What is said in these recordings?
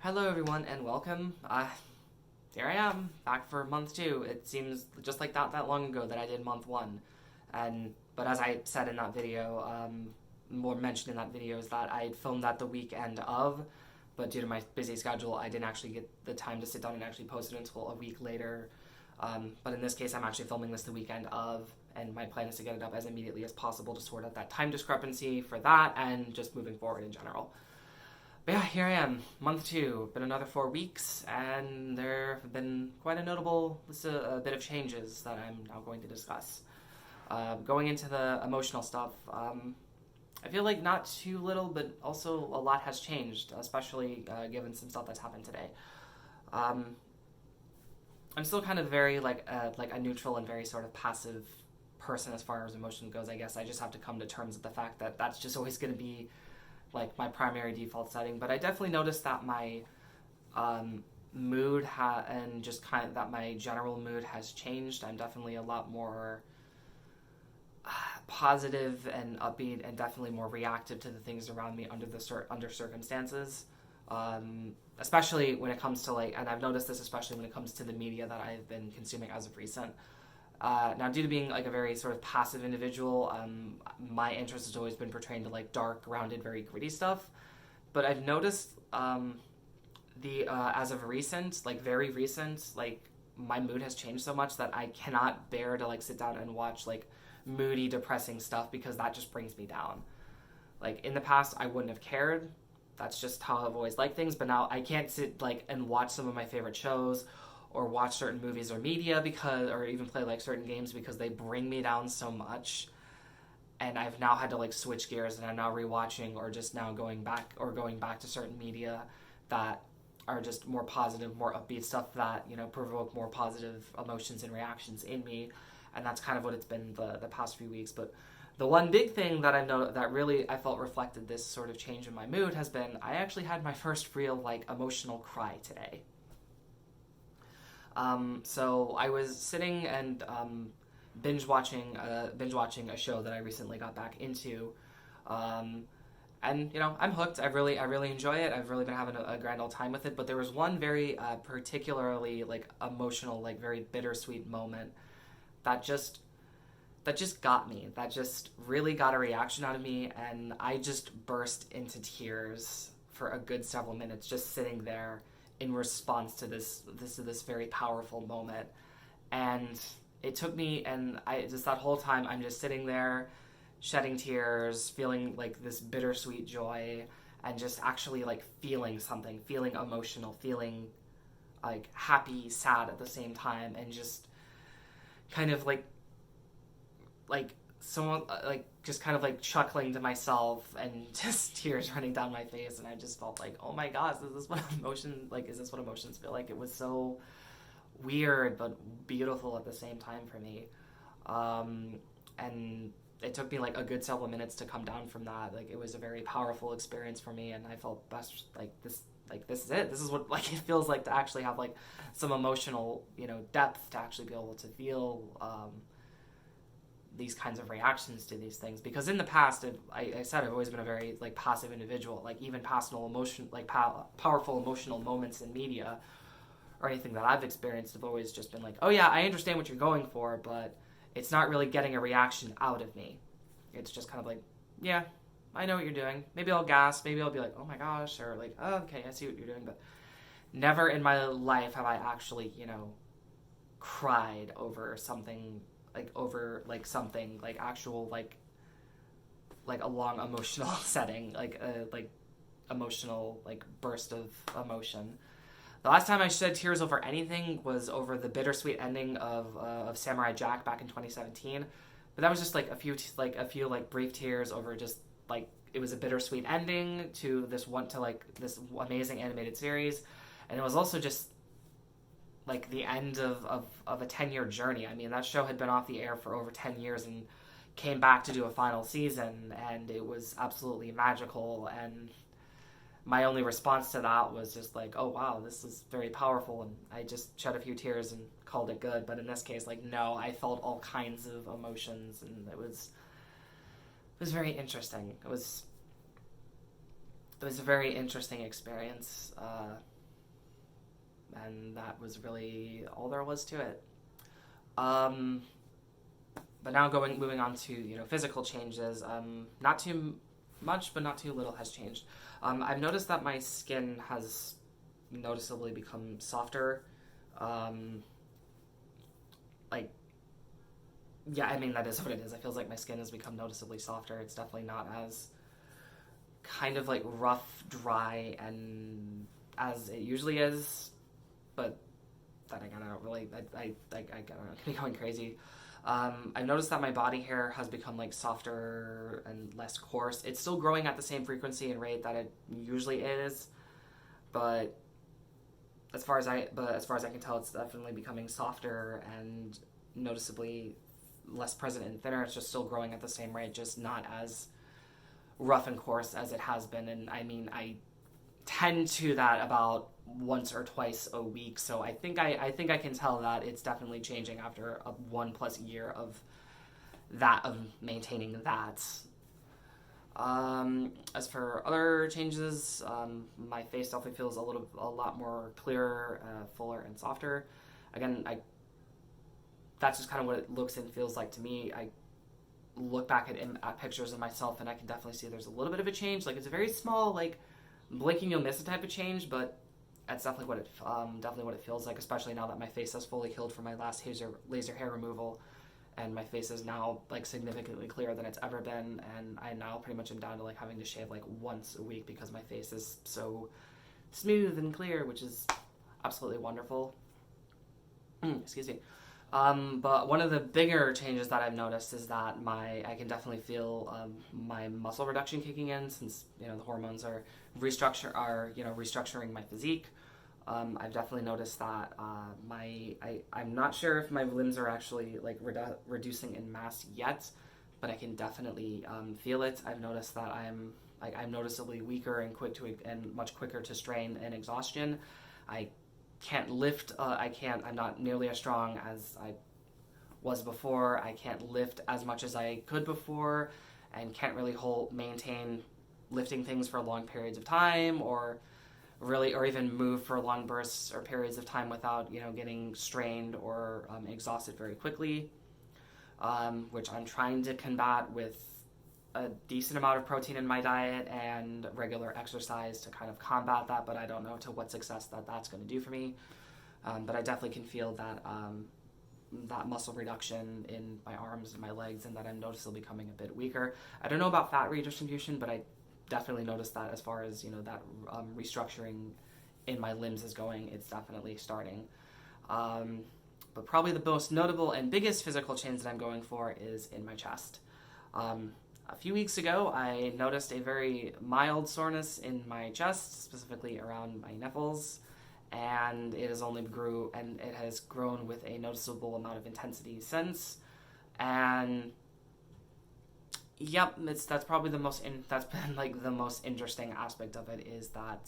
Hello everyone and welcome. Here I am, back for month 2. It seems just like that long ago that I did month 1. But as I said in that video, more mentioned in that video is that I filmed that the weekend of, but due to my busy schedule, I didn't actually get the time to sit down and actually post it until a week later. But in this case, I'm actually filming this the weekend of, and my plan is to get it up as immediately as possible to sort out that time discrepancy for that and just moving forward in general. But yeah, here I am, month 2. Been another 4 weeks, and there have been quite a notable a bit of changes that I'm now going to discuss. Going into the emotional stuff, I feel like not too little, but also a lot has changed, especially given some stuff that's happened today. I'm still kind of very like a neutral and very sort of passive person as far as emotion goes. I guess I just have to come to terms with the fact that that's just always going to be like my primary default setting, but I definitely noticed that my mood and just kind of that my general mood has changed. I'm definitely a lot more positive and upbeat, and definitely more reactive to the things around me under circumstances. Especially when it comes to and I've noticed this especially when it comes to the media that I've been consuming as of recent. Now, due to being like a very sort of passive individual, my interest has always been portraying to like dark, grounded, very gritty stuff. But I've noticed as of recent, like very recent, like my mood has changed so much that I cannot bear to like sit down and watch like moody, depressing stuff because that just brings me down. Like in the past, I wouldn't have cared. That's just how I've always liked things. But now I can't sit like and watch some of my favorite shows or watch certain movies or media or even play like certain games because they bring me down so much. And I've now had to like switch gears, and I'm now rewatching or just now going back to certain media that are just more positive, more upbeat stuff that, provoke more positive emotions and reactions in me. And that's kind of what it's been the past few weeks. But the one big thing that I know that really I felt reflected this sort of change in my mood has been I actually had my first real like emotional cry today. So I was sitting and binge watching a show that I recently got back into, and I'm hooked. I really enjoy it. I've really been having a grand old time with it. But there was one very particularly like emotional, like very bittersweet moment that just got me. That just really got a reaction out of me, and I just burst into tears for a good several minutes, just sitting there in response to this very powerful moment. And it took me, and I just that whole time I'm just sitting there shedding tears, feeling like this bittersweet joy, and just actually like feeling something, feeling emotional, feeling like happy, sad at the same time, and just kind of like someone like just kind of like chuckling to myself and just tears running down my face. And I just felt like, oh my gosh, is this what emotions feel like? It was so weird but beautiful at the same time for me. And it took me like a good several minutes to come down from that. Like it was a very powerful experience for me, and I felt best this is it. This is what like it feels like to actually have like some emotional depth, to actually be able to feel these kinds of reactions to these things. Because in the past, I said I've always been a very like passive individual. Like even powerful emotional moments in media or anything that I've experienced have always just been like, oh yeah, I understand what you're going for, but it's not really getting a reaction out of me. It's just kind of like, yeah, I know what you're doing. Maybe I'll gasp. Maybe I'll be like, oh my gosh, or like, oh, okay, I see what you're doing. But never in my life have I actually, cried over something something like actual like a long emotional setting, like a emotional like burst of emotion. The last time I shed tears over anything was over the bittersweet ending of Samurai Jack back in 2017, but that was just like a few brief tears over just like it was a bittersweet ending to this amazing animated series, and it was also just like the end of a 10-year journey. I mean, that show had been off the air for over 10 years and came back to do a final season, and it was absolutely magical. And my only response to that was just like, oh wow, this is very powerful. And I just shed a few tears and called it good. But in this case, like, no, I felt all kinds of emotions, and it was very interesting. it was a very interesting experience, and that was really all there was to it. Um, but now moving on to physical changes. Not too much, but not too little has changed. I've noticed that my skin has noticeably become softer. Um, like, yeah, I mean, that is what it is. I feel like my skin has become noticeably softer. It's definitely not as kind of like rough, dry, and as it usually is. But then again, I don't really, I don't know, going crazy. I've noticed that my body hair has become like softer and less coarse. It's still growing at the same frequency and rate that it usually is, but as far as I can tell, it's definitely becoming softer and noticeably less present and thinner. It's just still growing at the same rate, just not as rough and coarse as it has been. And I mean, I tend to that about once or twice a week, so I think I can tell that it's definitely changing after a 1+ year of maintaining that. As for other changes, my face definitely feels a lot more clearer, fuller, and softer. Again, that's just kind of what it looks and feels like to me. I look back at pictures of myself, and I can definitely see there's a little bit of a change. Like, it's a very small, like, blinking you'll miss a type of change, but that's definitely what it feels like, especially now that my face has fully healed from my last laser hair removal, and my face is now like significantly clearer than it's ever been, and I now pretty much am down to like having to shave like once a week because my face is so smooth and clear, which is absolutely wonderful. Excuse me. But one of the bigger changes that I've noticed is that I can definitely feel my muscle reduction kicking in, since the hormones are restructuring my physique. I've definitely noticed that I'm not sure if my limbs are actually like reducing in mass yet, but I can definitely feel it. I've noticed that I'm noticeably weaker and much quicker to strain and exhaustion. I can't lift. I'm not nearly as strong as I was before. I can't lift as much as I could before, and can't really maintain lifting things for long periods of time, or even move for long bursts or periods of time without getting strained or exhausted very quickly. Which I'm trying to combat with a decent amount of protein in my diet and regular exercise to kind of combat that, but I don't know to what success that's going to do for me. But I definitely can feel that muscle reduction in my arms and my legs, and that I'm noticeably becoming a bit weaker. I don't know about fat redistribution, but I definitely noticed that as far as that restructuring in my limbs is going, it's definitely starting. But probably the most notable and biggest physical change that I'm going for is in my chest. A few weeks ago, I noticed a very mild soreness in my chest, specifically around my nipples, and it has grown with a noticeable amount of intensity since. And yep, that's probably that's been like the most interesting aspect of it, is that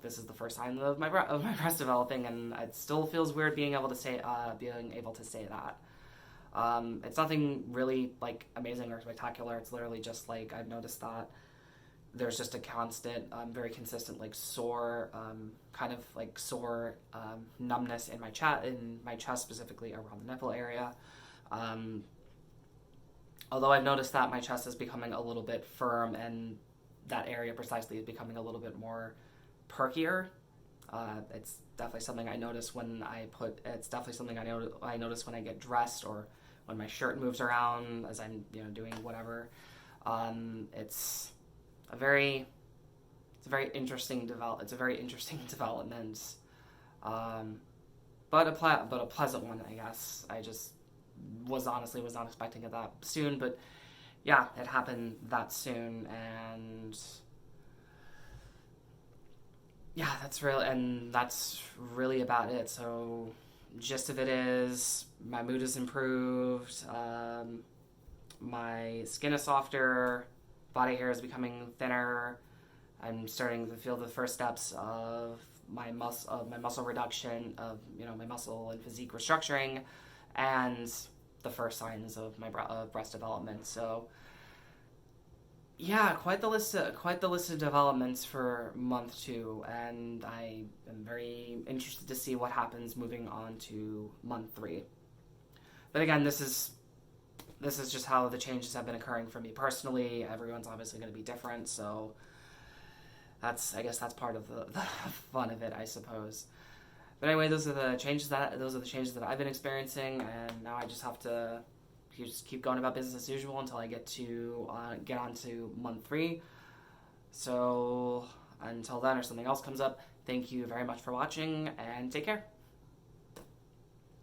this is the first sign of my breast developing, and it still feels weird being able to say that. It's nothing really like amazing or spectacular. It's literally just like I've noticed that there's just a constant, very consistent, like sore, numbness in my chest, specifically around the nipple area. Although I've noticed that my chest is becoming a little bit firm, and that area precisely is becoming a little bit more perkier. It's definitely something I notice when I notice when I get dressed, or when my shirt moves around as I'm doing whatever. It's a very interesting development, but a pleasant one, I guess. I just was not expecting it that soon, but yeah, it happened that soon, and yeah, that's really about it. So, gist of it is, my mood has improved, my skin is softer, body hair is becoming thinner. I'm starting to feel the first steps of my muscle reduction, of my muscle and physique restructuring, and the first signs of my breast development. So yeah, quite the list of developments for month 2, and I am very interested to see what happens moving on to month 3. But again, this is just how the changes have been occurring for me personally. Everyone's obviously going to be different, so I guess that's part of the fun of it, I suppose. But anyway, those are the changes that I've been experiencing, and now I just have to just keep going about business as usual until I get on to month 3. So until then, or something else comes up, thank you very much for watching, and take care.